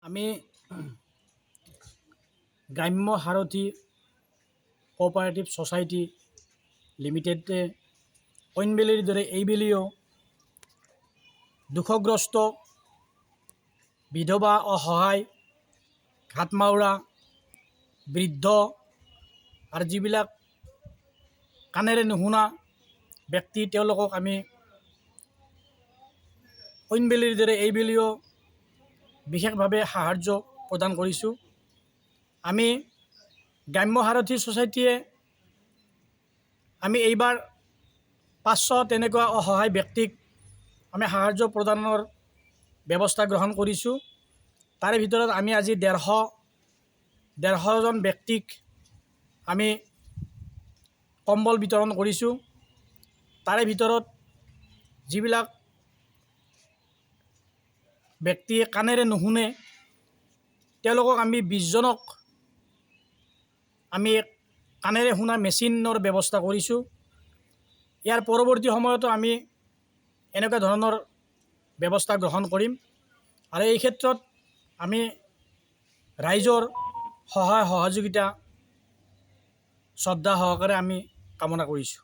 আমি গ্ৰাম্য সাৰথী cooperative society লিমিটেডে অইনবেলিৰ দৰে এইবেলিও দুখগ্ৰস্ত বিধৱা, অসহায়, ঘাটমাউৰা, বৃদ্ধ আৰু যিবিলাক কাণেৰে নুশুনা ব্যক্তি তেওঁলোকক আমি অইনবেলিৰ দৰে এইবেলিও বিশেষভাৱে সাহাৰ্য প্ৰদান কৰিছোঁ। আমি গ্ৰাম্য সাৰথী ছ'চাইটিয়ে আমি এইবাৰ 500 তেনেকুৱা অসহায় ব্যক্তিক আমি সাহাৰ্য প্ৰদানৰ ব্যৱস্থা গ্ৰহণ কৰিছোঁ। তাৰে ভিতৰত আমি আজি 150জন ব্যক্তিক আমি কম্বল বিতৰণ কৰিছোঁ। তাৰে ভিতৰত যিবিলাক ব্যক্তিয়ে কাণেৰে নুশুনে তেওঁলোকক আমি 20জনক আমি কাণেৰে শুনা মেচিনৰ ব্যৱস্থা কৰিছোঁ। ইয়াৰ পৰৱৰ্তী সময়তো আমি এনেকুৱা ধৰণৰ ব্যৱস্থা গ্ৰহণ কৰিম আৰু এই ক্ষেত্ৰত আমি ৰাইজৰ সহায় সহযোগিতা শ্ৰদ্ধা সহকাৰে আমি কামনা কৰিছোঁ।